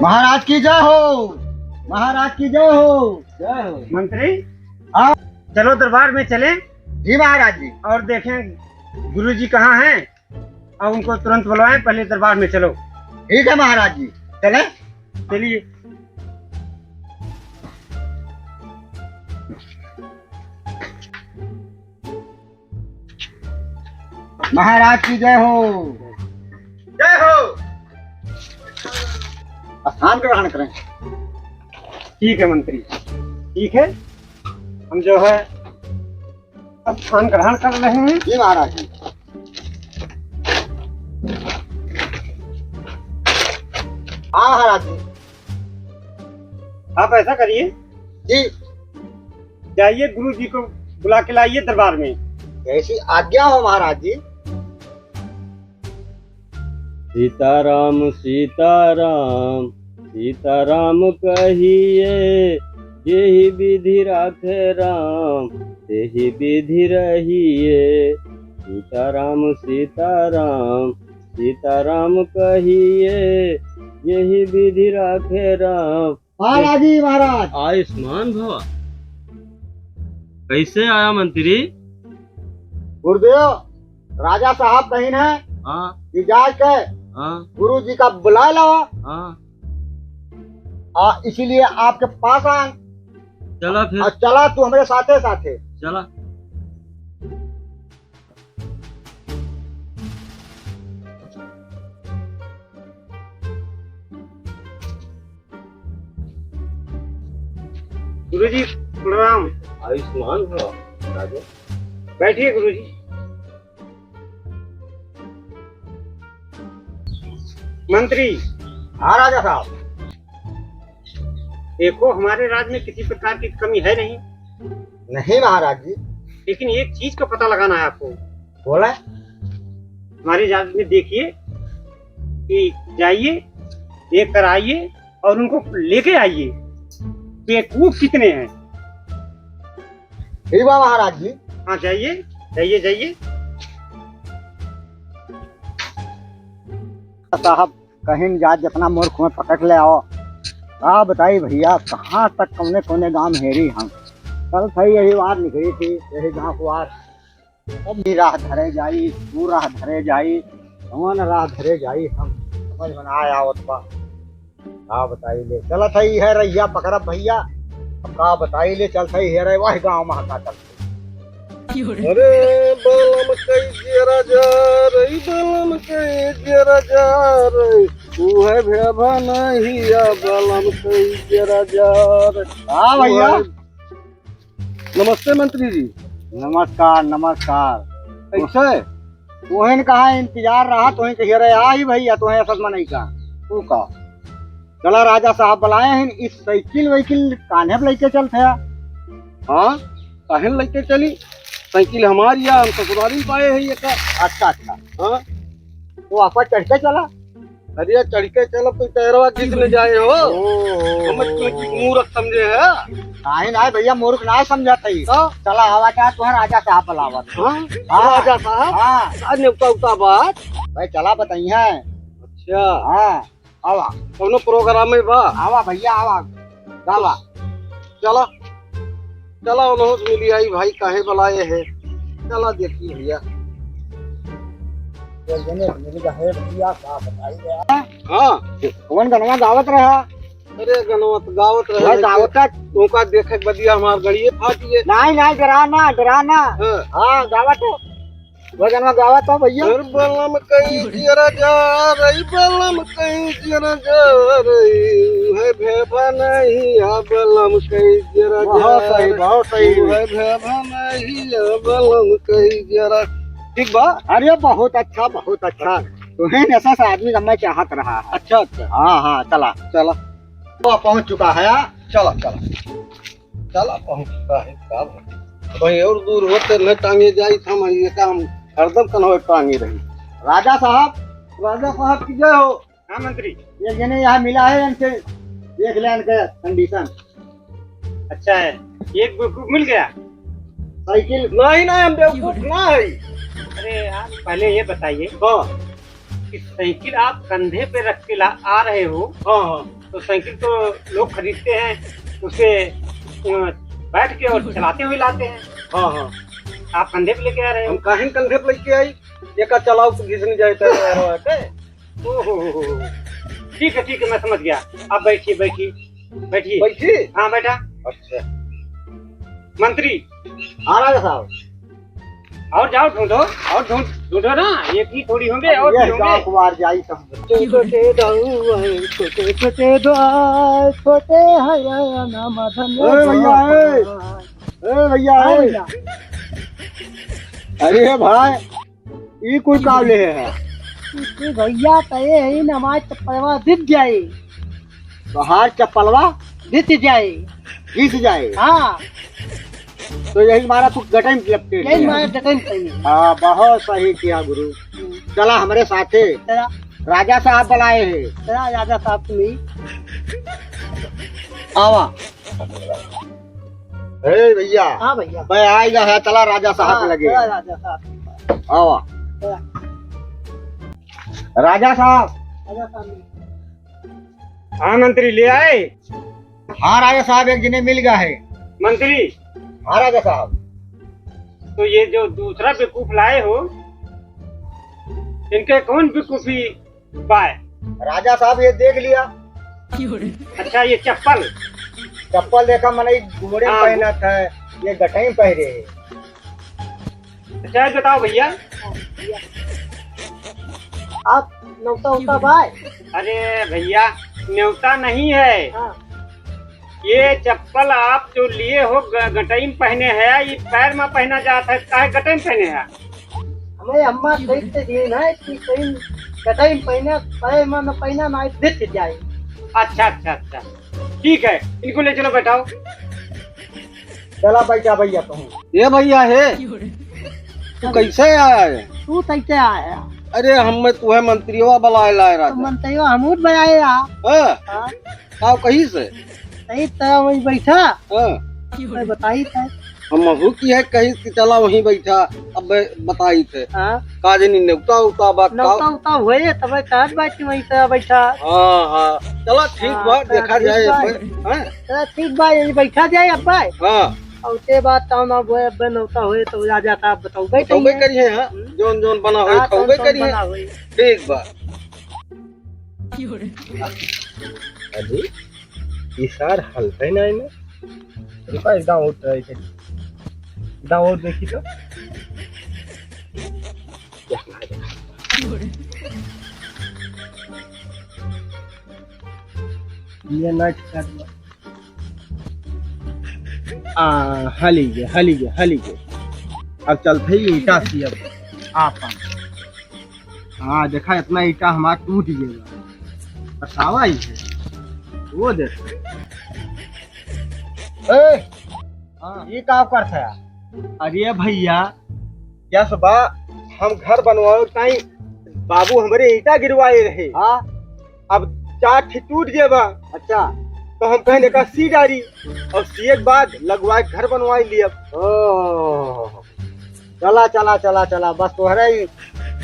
महाराज की जय हो, महाराज की जय हो। जय हो मंत्री। हाँ चलो दरबार में चलें जी महाराज जी। और देखें गुरुजी कहाँ हैं और उनको तुरंत बुलवाएं। पहले दरबार में चलो। ठीक है महाराज जी, चले। चलिए। महाराज की जय हो। जय हो। स्थान ग्रहण करें। ठीक है मंत्री, ठीक है। हम जो है अब स्थान ग्रहण कर रहे हैं। जी महाराज जी। हाँ महाराज जी। आप ऐसा करिए, जी जाइए गुरु जी को बुला के लाइए दरबार में। जैसी आज्ञा हो महाराज जी। सीताराम सीताराम सीताराम कहिए, यही विधि राखे राम यही विधि रहिए। सीताराम सीताराम सीताराम कहिए, यही विधि राखे राम। महाराज जी महाराज। आयुष्मान भवा। कैसे आया मंत्री? गुरुदेव राजा साहब कहीं है, हाँ इजाज के हाँ गुरु जी का बुला लो। हाँ, इसीलिए आपके पास आए। चला फिर। चला तू हमारे साथे साथे। चला। गुरुजी प्रणाम। आयुष्मान भवा। राजा बैठिए गुरुजी। मंत्री। हाँ राजा साहब। देखो हमारे राज्य में किसी प्रकार की कमी है नहीं, नहीं महाराज जी। लेकिन एक चीज का पता लगाना है आपको। बोले। हमारे राज्य में देखिए कि जाइए देख कर आइए और उनको लेके आइए। बेवकूफ कितने हैं। ठीक बा महाराज जी। हाँ जाइए जाइए जाइए। साहब कहीं जा जितना मूर्ख में पकड़ ले आओ। हाँ बताइए भैया, कहाँ तक कौने कोने गांव हेरी हम। कल सही यही बार निकली थी, यही गांव को वार। अब भी राह धरे जाई, तू राह धरे जाई, कौन राह धरे जाई, हम समझ में ना आया होता। हाँ बताइए ले चल सही है रैया पकड़ भैया। अब का बताइए ले चल सही है रे वही गाँव महका चल। अरे बलम कई राजा रे, बलम कई राजा रे, तू है भेभा नहीं या बलम कई राजा रे। हाँ भैया। नमस्ते मंत्री जी। नमस्कार नमस्कार। कैसे तुहन कहा इंतजार रहा, तुहन कही रहे आई भैया, तुहे सदमा नहीं का तू का। चला राजा साहब बुलाए हैं, इस साइकिल वाइकिल कान्हे पे लेके चलते हैं। हाँ काहे लेके चली? साइकिल हमारी है, हम ससुराली में पाए हैं ये का। अच्छा अच्छा। हाँ तो आपस चढ़ के चला। अरे चढ़ के चलो, कोई टहरवा खींचने जाए हो। हम मूर्ख समझे है। नहीं नहीं भैया मूर्ख ना समझाते ही। हाँ? चला हवा क्या तुहे राजा साहब बुलावत। हाँ? हाँ। राजा साहब। हाँ आज उता उता बात। भाई चला बताइए। अच्छा हाँ आवा कौनो प्रोग्राम में बा? आवा भैया आवा आवा। चला चला उन्होंने मिली आई भाई काहे बुलाए हैं। चला देखिए भैया। भैया क्या बताइए। हाँ कौन गनवा दावत रहा। अरे गनवत गावत भाई रहे दावत का तुमका देखे बदिया हमार गड़िए फाटिए। नहीं नहीं डराना डराना। हाँ। हाँ गावत हो वजन गावत हो भैया। और बलम कहीं जरा जा रही, बलम कहीं जरा जा रही, है भेभा नहीं या बलम कहीं जरा जा बहुत सही बहुत सही। है भेभा नहीं या बलम कहीं जरा। ठीक बा। अरे बहुत अच्छा बहुत अच्छा। तुम्हें ऐसा सा आदमी मैं चाहत रहा है। अच्छा अच्छा। हाँ हाँ चला चला तो पहुंच चुका है। चला चला चला पहुंच चुका है। का भाई और दूर होते न टांगे जाई हम ये काम हरदम कन्हवे टांगी रही। राजा साहब की जय हो। हाँ मंत्री। ये जने यहाँ मिला है इनसे देख ले इनके कंडीशन। अच्छा है, एक बेवकूफ मिल गया। साइकिल नहीं नहीं हम बेवकूफ ना है। अरे आप पहले ये बताइए हाँ कि साइकिल आप कंधे पे रख के आ रहे हो। हाँ हाँ तो साइकिल तो लोग खरीदते हैं, उसे बैठ के और चलाते हुए लाते हैं। हाँ हाँ आप कंधे पे लेके आ रहे हम हो। काहे कंधे पे लेके आई, एका चलाओ तो घिसने जाए ओहो, ठीक है, मैं समझ गया। आप बैठिए बैठिए। बैठी। हाँ बैठा। अच्छा मंत्री, हाँ राजा साहब, और जाओ ढूंढो ना, एक ही थोड़ी होंगे और भी ये होंगे। गाँव कुआर जाई सब। छोटे छोटे दाऊ छोटे छोटे द्वार छोटे है नाम धन। भैया अरे भाई ये कोई कावले है भैया कहे ही नमाज चप्पलवा दिख जाए, बाहर चप्पलवा दिख जाए। घिस जाए। हाँ तो यही हमारा तू गटन लपटे यही हमारे जतन चाहिए। हाँ बहुत सही किया गुरु। चला हमारे साथे, तेरा राजा साहब बुलाए हैं। तेरा राजा साहब तुम्हें आवा। हे भैया, हाँ भैया मैं आएगा है, चला राजा साहब हाँ, लगे। तेरा राजा साहब आवा तेरा राजा साहब। राजा साहब हाँ मंत्री, ले आए। हाँ राजा साहब, एक जिन्हें मिल गया है। मंत्री, हाँ राजा साहब। तो ये जो दूसरा बेवकूफ लाए हो, इनके कौन बेवकूफी पाए? राजा साहब ये देख लिया। अच्छा, ये चप्पल चप्पल देखा मैंने घोड़े हाँ। पहना था, ये गटाई पहरे है। अच्छा ये बताओ भैया। आप नौता उता भाई। अरे भैया, न्योता नहीं है। हाँ ये चप्पल आप जो लिए हो गटई में पहने हैं, ये पैर में पहना जाता है, काहे गटई में पहने हैं? हमें अम्मा देखते दिन है कि कहीं कटाई पहना पैर में न पहना ना दिख जाए। अच्छा, ठीक है, इनको ले चलो, बैठाओ। चला बैठा भैया कहूँ। ये भैया है, तू कैसे आया है? तू कैसे आया? अरे हम तुम्हें मंत्रियों बुलाए लाए तो राजा। मनते हो हम बनाए आप। हाँ हाँ आओ कहीं से। सही तरह वही बैठा। हाँ मैं बताई था। हम महू की है कहीं से, चला वहीं बैठा। अब बताई थे हाँ काजनी नेवता उता बात नौता उता हुए तब कहत बाटी वही तरह बैठा। हाँ हाँ चला ठीक हाँ, बात देखा ठीक जाए। बात। हाँ तेरा ठीक बा यही बैठा जाए अब भाई। हाँ और ते बात ताना हुए अब नौता हुए तो राजा साहब बताओ बैठे तौबे करिए। हाँ जोन जोन बना हुए तौबे करिए। ठीक बात। अरे इशार हल्का ही नहीं ना, रुका एकदम उठ रही थी, एकदम और देखी तो ये नाच कर हली गए। अब चलते ही ईटा सी अब आपन। हाँ देखा, इतना ईटा हमारा टूट गया, पछावा ही है वो देख। हाँ ये काम करता है। अरे भैया, क्या सुबह हम घर बनवाओ टाइम बाबू हमारे ईटा गिरवाए रहे। हाँ अब 4 ठे टूट गए बा, अच्छा। तो हम कहने का सी डारी और सीए के बाद लगवाए घर बनवाए लिए। ओ चला बस तोहरे ही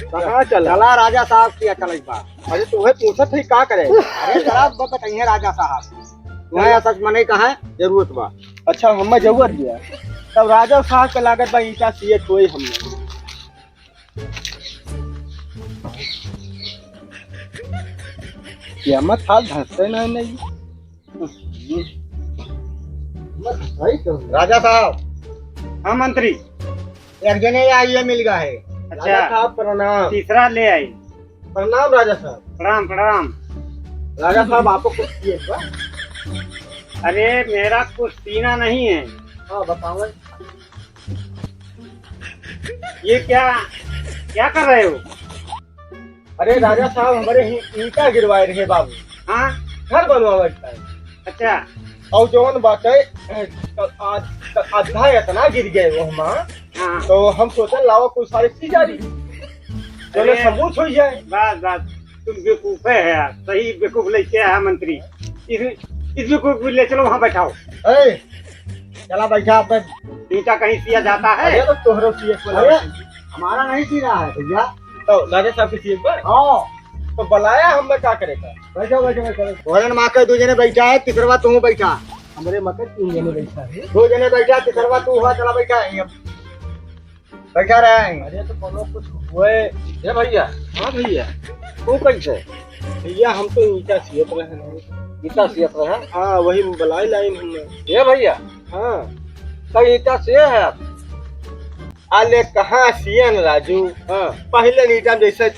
कहाँ चला? चला राजा साहब की चल इस बार। अरे तुम्हें पूछा था का करे? अरे जरा बताइए राजा साहब, तुम्हें सच मने कहा जरूरत बा। अच्छा हमें जरूरत दिया, तब राजा साहब के लागत बा ईटा सीए खोई हमने। कीमत हाल धंसते नहीं। राजा साहब। हाँ मंत्री। एक जने आइए मिल गया है। अच्छा साहब प्रणाम। तीसरा ले आई। प्रणाम राजा साहब। प्रणाम। राजा साहब आपको कुछ किए क्या? अरे मेरा कुछ सीना नहीं है। हाँ बताओ। ये क्या कर रहे हो? अरे राजा साहब हमारे ईटा गिरवाए रहे बाबू, हाँ घर बनवावे का। अच्छा। और जौन बात है आधा इतना गिर गए वो हम, हाँ तो हम सोचे लाओ कोई सारी चीज आ रही चलो अरे, सबूत हो जाए। बस तुम बेवकूफ है यार, सही बेवकूफ लेके आया मंत्री। इस बेवकूफ को ले चलो, वहाँ बैठाओ। चला बैठा आप। ईटा कहीं सिया जाता है? अरे तो तोहरो सीए अरे हमारा नहीं सी रहा है भैया। तो राजा साहब के सीए पर हाँ तो बुलाया हमने क्या करेगा? बैठो बैठो बैठो। भोजन माँ के 2 जने बैठा है, तीसरवा तू बैठा। हमारे मकई 3 जने बैठा है। 2 जने बैठा, तीसरवा तू हुआ, चला बैठा है अब। बैठा रहे हैं। अरे तो कोनो कुछ हुए हे भैया। हाँ भैया, तू कैसे? भैया हम तो ईटा सियत रहे हैं। ईटा सियत रहे हैं? हाँ वही बुलाई लाइन हमने। ये भैया, हाँ कई ईटा सिए है आप? आले कहाँ सियन राजू। हाँ। पहले नीटा जैसे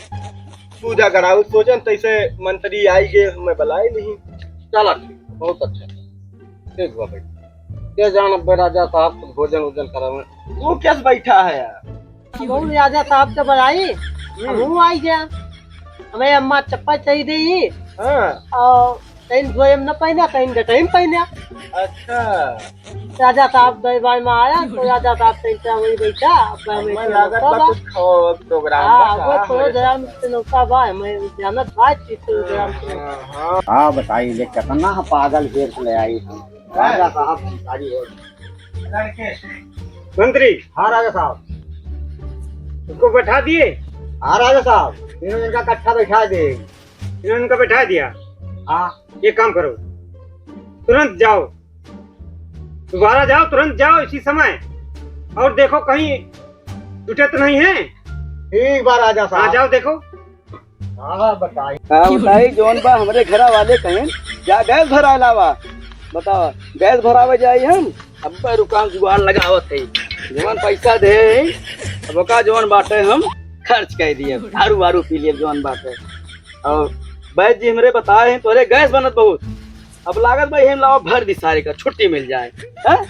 पूजा कराऊ सोचन तैसे मंत्री आई गए हमें बुलाई नहीं। चला ठीक, बहुत अच्छा। ठीक हुआ भाई। के जान राजा साहब कुछ भोजन वोजन करावे। तू कैसे बैठा है यार? बहुत राजा साहब से बनाई हूँ आई गया हमें अम्मा चप्पल चाहिए दी हाँ और कहीं स्वयं न पहना कहीं गटई में पहना। अच्छा। राजा साहब दरबार में आया तो राजा साहब से वही बैठा हमें लागत बा कुछ प्रोग्राम हाँ बा वो का? प्रोग्राम से नौका बा मैं जानत बात चीज प्रोग्राम से हाँ हाँ बताइए, ले कितना पागल घेर के ले आई हम। राजा साहब भिखारी है। लड़के मंत्री हाँ राजा साहब। उसको बैठा दिए, हाँ राजा साहब, तीनों जन का कट्ठा बैठा दे। इन्होंने उनका बैठा दिया। हाँ ये काम करो, तुरंत जाओ, दोबारा जाओ, तुरंत जाओ इसी समय, और देखो कहीं टूटे तो नहीं है। ठीक बा राजा हाँ साहब। जाओ देखो। हाँ बताइए। हाँ बताई जौन बा हमरे घरा वाले कहें क्या गैस भराला बा बतावा गैस भरावे जाई हम अब रुकाम जुगाड़ लगावत है जवन पैसा दे अब ओका जवन बाटे हम खर्च कर दिए दारू वारू पी लिए जवन बाटे और बैद जी हमरे बताए हैं तोरे गैस बनत बहुत अब लागत भाई हम लाओ भर दी सारे का छुट्टी मिल जाए हैं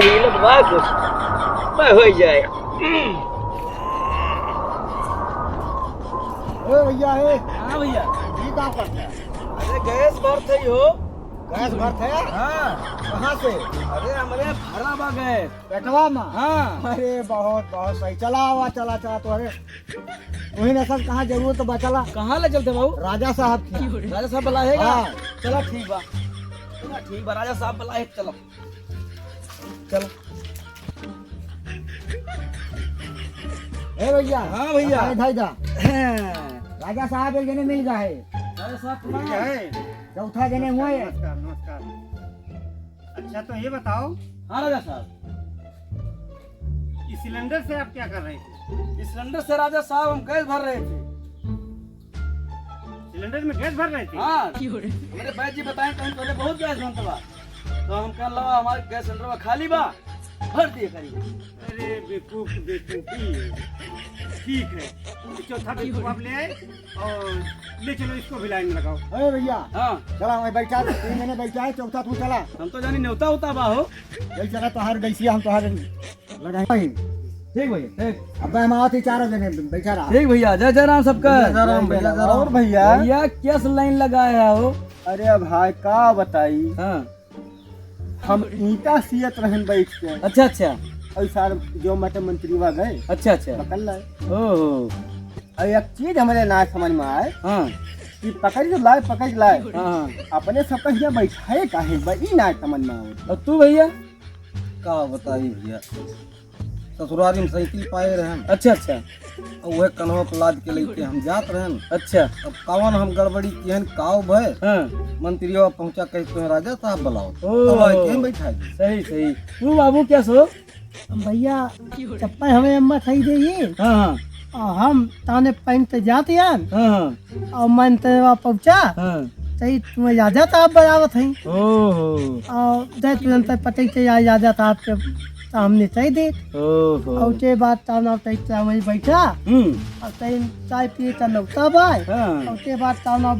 हिलत बा कुछ मैं हो जाए ए भैया है, हाँ भैया ये काम करते हैं? अरे गैस भरते ही हो गैस भरते हैं? हाँ कहाँ से? अरे हमारे भरा बा गैस पेटवा में? हाँ अरे बहुत बहुत सही। चला हुआ चला चला तो अरे वही न सब कहाँ जरूरत तो बचला। कहाँ ले चलते बाबू राजा साहब की। राजा साहब बुलाएगा हाँ। चलो ठीक बा चलो ठीक बा राजा साहब बुलाए चलो चलो ए भैया। हाँ भैया। भाई जा। हाँ। राजा साहब एक जने मिल गए। राजा साहब क्या है? चौथा जने हुए। नमस्कार नमस्कार। अच्छा तो ये बताओ, हाँ राजा साहब इस सिलेंडर से आप क्या कर रहे थे? इस सिलेंडर से राजा साहब हम गैस भर रहे थे सिलेंडर में गैस भर रहे थे? हाँ मेरे बैद जी बताएं कहीं पहले बहुत गैस बनता बा तो हम कह लगा हमारे गैस सिलेंडर खाली बा भर दिए करीब अरे बेवकूफ बेवकूफी है। ठीक है, तो चौथा बेवकूफ आप ले आए और ले चलो इसको भी लाइन में लगाओ। ए भैया हाँ चला मैं बैठा, 3 जने बैठा है, चौथा तू चला। हम तो जानी न्योता होता बा हो यही चला तोहार गैसिया हम तोहार लगाए। ठीक भैया ठीक अब हम आते 4 जने बैठा रहा। ठीक भैया जय जय राम सबका जय राम भैया, जय राम। और भैया भैया कैस लाइन लगाया हो अरे भाई का बताई हाँ हम ईटा सियत रहन बैठ के अच्छा अच्छा और सार जो मत मंत्री वा गए अच्छा अच्छा पकड़ लाए ओहो और एक चीज हमारे ना समझ में आए हाँ कि पकड़ जो लाए पकड़ लाए हाँ अपने सब का यहाँ बैठाए काहे बई ना समझ में आवे। और तू भैया का बताई भैया ससुरारी में साइकिल पाए रहन अच्छा अच्छा और वह कन्हवा पर लाद के लेके हम जात रहन। अच्छा अब कावन हम गड़बड़ी केहन काव भय हाँ मंत्रियों पहुंचा कह तो राजा साहब बुलाओ ओह। अब आए केहन बैठा दी सही सही तू बाबू क्या सो भैया चप्पल हमें अम्मा सही दे हाँ हाँ और हम ताने पहन ते जाते यान हाँ हाँ और मन ते वहाँ पहुँचा हाँ सही तुम्हें राजा साहब बरावत है ओहो और दे तुरंत पता ही चला राजा साहब के सामने सही दे ओहो और के बाद ताना तैसा वहीं बैठा और तई चाय पिए का नौता बाय हाँ और के बाद ताना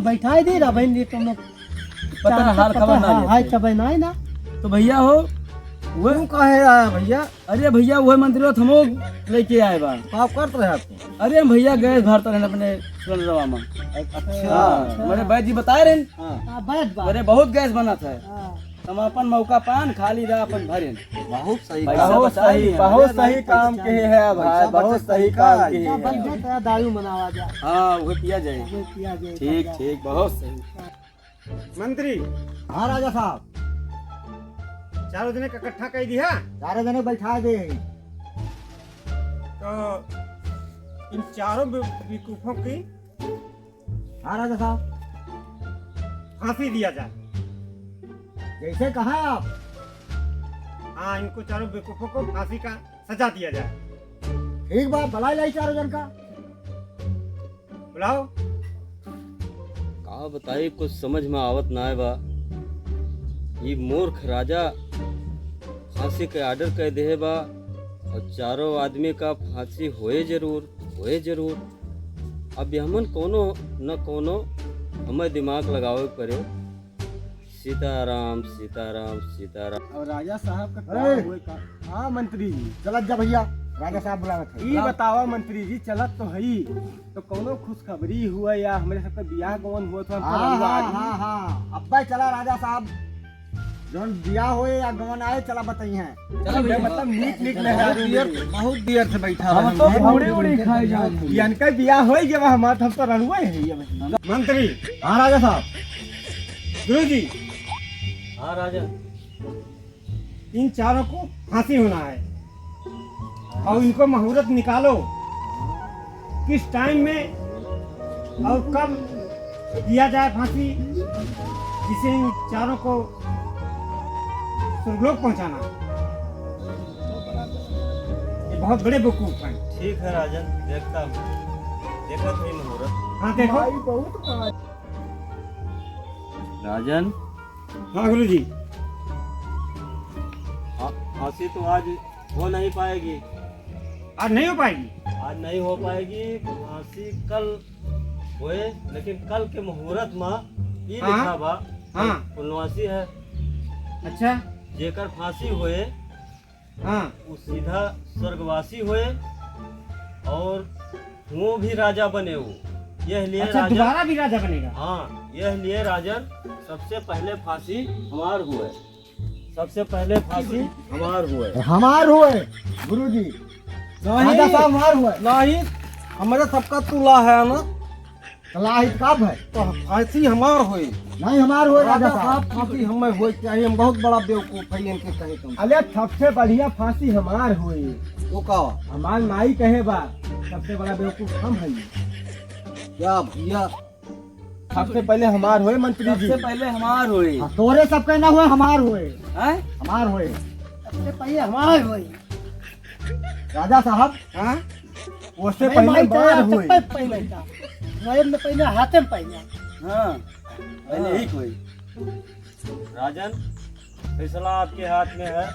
बैठाई दे रहा बहन तुम लोग पता ना हाल खबर ना हाय लेते। खबर ना ना तो भैया हो वो क्यों कहे आया भैया अरे भैया वो मंत्री हमो लेके आए बा आप करते रहे आपको अरे हम भैया गैस भरता रहने अपने सिलेंडरवा में हाँ मेरे भाई जी बताए रहे हाँ बैठ बा अरे बहुत गैस बना था हाँ हम अपन मौका पान खाली रहा अपन भरे बहुत सही पैसा बहुत बचा सही लिए। बहुत सही काम किए है भाई, बहुत सही काम किए क्या है। बन तेरा दारू मनावा जा हाँ वो पिया जाए वो पिया जाए ठीक ठीक बहुत सही मंत्री हाँ राजा साहब, चारों जने का इकट्ठा कर दिया, 4 जने बैठा दे। तो इन चारों बेवकूफों की हाँ राजा साहब, फांसी दिया जाए। जैसे कहा है आप। हाँ, इनको चारों बेवकूफों को फांसी का सजा दिया जाए। ठीक बात, भलाई लाई चारों जन का। बुलाओ। का बताई कुछ समझ में आवत ना है बा। ये मूर्ख राजा फांसी के ऑर्डर कर दे बा और चारों आदमी का फांसी होए जरूर। अब हमन कोनो न कोनो हमें दिमाग लगावे पड़े। सीताराम सीताराम सीताराम। और राजा साहब का अरे! हुए का। हाँ मंत्री जी, चलत जा भैया, राजा साहब बुलावत है। ये बतावा मंत्री जी, चलत तो है तो कोनो खुशखबरी हुआ या हमारे सबका बियाह गवन हुआ तो हमको हाँ रंगवा हाँ दी। हाँ हाँ, अब्बा चला राजा साहब, जौन बिया होए या गवन आए चला बताई हैं। चलो भैया, मतलब नीक मेहरारू मिली। बहुत देर से बैठा हम तो पूरी उड़ी खाए जा रही है। इनका बियाह होई गया हमार, हम तो रंगवे है ये मंत्री। हाँ राजा साहब। गुरुजी, हाँ राजा। इन चारों को फांसी होना है और इनको मुहूर्त निकालो किस टाइम में और कब दिया जाए फांसी, जिसे इन चारों को स्वर्गलोक पहुंचाना। ये बहुत बड़े बेवकूफ हैं। ठीक है राजन, देखता हूँ। देखा थी मुहूर्त। हाँ देखो। राजन, हाँ गुरुजी। फांसी तो आज हो नहीं पाएगी। आज नहीं हो पाएगी। आज नहीं हो पाएगी फांसी, कल होए। लेकिन कल के मुहूर्त में ये हाँ? लिखा बा। हाँ। पुनवासी है अच्छा। जेकर फांसी होए हाँ। वो सीधा स्वर्गवासी होए और वो भी राजा बने। वो यह लिए अच्छा, राजा। दोबारा भी राजा बनेगा। हाँ, यह लिए राजन सबसे पहले फांसी हमार हुए। सबसे पहले फांसी हमार हुए। हमार हुए गुरुजी, राजा साहब हमार हुए। नहीं, हमारे सबका तुला है ना, तलाहित कब है? तो फांसी हमार हुई। नहीं हमार हुए राजा राजा साहब साहब। फांसी हमें हुई चाहिए। हम बहुत बड़ा बेवकूफ है इनके कहे तुम। अरे सबसे बढ़िया फांसी हमार हुई। वो का हमार माई कहे बा सबसे बड़ा बेवकूफ हम है। क्या भैया, सबसे पहले हमार हुए मंत्री जी। सबसे पहले हमार हुए। हाँ, तोरे सब कहना हुए हमार हुए। हैं? हमार हुए सबसे पहले हमारे हुई। राजा साहब। हाँ, उससे मैं पहले माई बार तो हुए। पहले था। नए में पहले हाथे में पहले। हाँ, पहले ही कोई। राजन, फैसला आपके हाथ में है।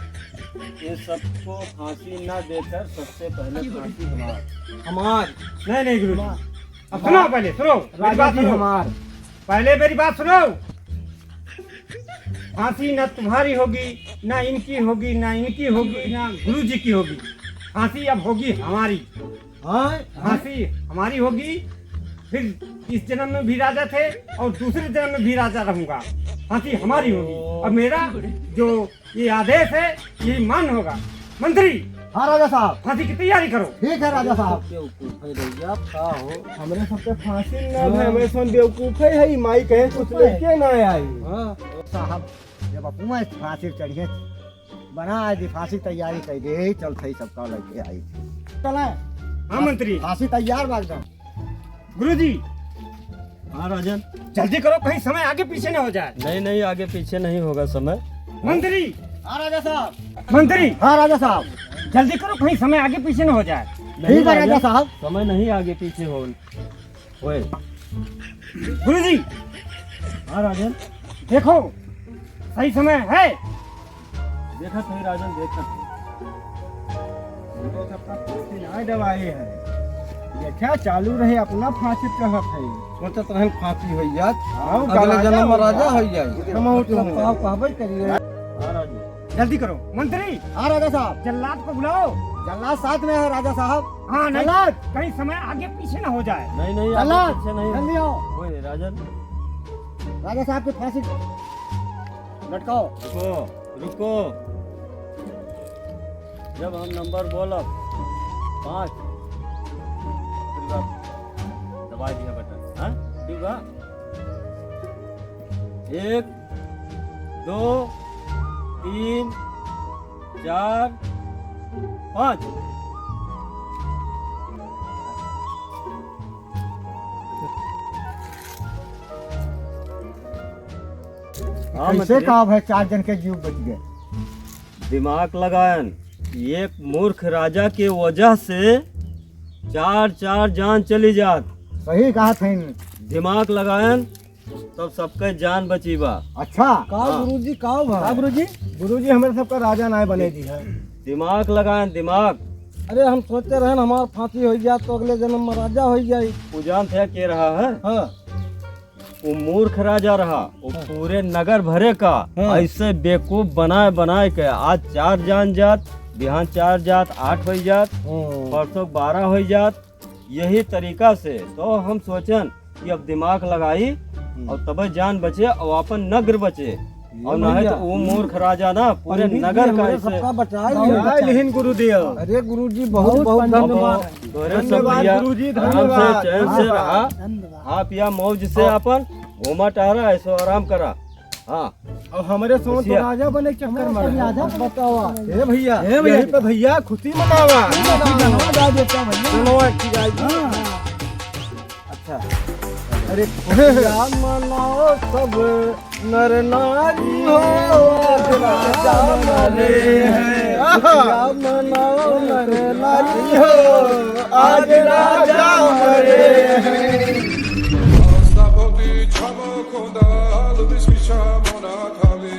ये सबको फांसी न देकर सबसे पहले फांसी हमार। नहीं गुरु जी, अब सुनो, पहले सुनो मेरी बात सुनो। हमार। पहले मेरी बात सुनो। फांसी न तुम्हारी होगी, ना इनकी होगी, ना इनकी होगी, ना गुरु जी की होगी। फांसी अब होगी हमारी। हाँ फांसी हमारी होगी। फिर इस जन्म में भी राजा थे और दूसरे जन्म में भी राजा रहूंगा। फांसी हमारी होगी। अब मेरा जो ये आदेश है ये मान होगा। मंत्री, हाँ राजा साहब। फांसी की तैयारी करो। ठीक है राजा साहब। बेवकूफ है भैया, का हो। हमरे सबके फांसी न है, हमें सोन बेवकूफ है। माई कहे कुछ लेके ना आई। हाँ, साहब जब अपना फांसी चढ़िए बना दी, फांसी तैयारी कर दे, चल सही सबका लेके आई। चले हाँ मंत्री। फांसी तैयार बागदम। गुरुजी, हाँ राजन। जल्दी करो, कहीं समय आगे पीछे न हो जाए। नहीं, आगे पीछे नहीं होगा समय। मंत्री, हाँ राजा साहब। मंत्री हाँ राजा साहब। जल्दी करो, कहीं समय आगे पीछे न हो जाए। ठीक है राजा साहब। समय नहीं आगे पीछे होए। गुरुजी, हाँ राजन, देखो सही समय है। देखा था राजन, देखा था। दवाई है देखा चालू रहे, अपना फांसी चढ़त है। सोचत रहन फांसी हो जात। हाँ, अगले जन्म में राजा हो हम जाए। उठ रहे हैं। कहबे करिए। हाँ राजन। जल्दी करो मंत्री। हाँ राजा साहब। जल्लाद को बुलाओ। जल्लाद साथ में है राजा साहब। हाँ नहीं, जल्लाद। कहीं समय आगे पीछे न हो जाए। नहीं, जल्लाद, आगे पीछे नहीं जल्दी आओ। होए। राजन, राजा साहब की फांसी लटकाओ। रुको। जब हम नंबर बोलब 5, दबा दिया बटन। हाँ, ठीक बा। 1, 2, 3, 4, 5। हाँ, कैसे मंत्री। काम है 4 जन के जीव बच गए? दिमाग लगायन एक मूर्ख राजा के वजह से 4 जान चली जात। सही कहा थे। दिमाग लगायन तब सबके जान बची बा। अच्छा का गुरुजी का भा गुरुजी हमारे सबका राजा नाय बने दी है। दिमाग लगायन दिमाग। अरे हम सोचते रहे हमार फांसी हो गया तो अगले जन्म में राजा हो जाए। पूजान थे के रहा है हाँ वो मूर्ख राजा रहा। वो पूरे नगर भरे का हाँ। ऐसे बेवकूफ बनाए बनाए के आज 4 जान जात, बिहान 4 जात, 8 हो जात, परसों 12 हो जात। यही तरीका से तो हम सोचन कि अब दिमाग लगाई और तब जान बचे और अपन नगर बचे। और नहीं तो वो मूर्ख राजा ना पूरे नगर का ऐसे सबका बचाए गुरुदेव। अरे गुरुजी बहुत बहुत धन्यवाद। तोरे सब भैया गुरुजी, आराम से धन्यवाद। चैन से रहा। हाँ पिया मौज से अपन घूमा टहरा ऐसो आराम करा। हाँ और हमारे सोन तो खुशियाँ। राजा बने के चक्कर में सब राजा बतावा। हे भैया यहीं पे भैया खुशी मनावा। अच्छा अरे खुशियाँ मनाओ सब नर नारी हो आज राजा मरे हैं। खुशियाँ मनाओ नर नारी हो आज राजा मरे हैं। Sababi chamo kondal bishisha mona khali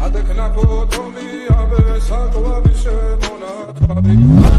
adkhna ko tomi abe sakwa bishe mona khali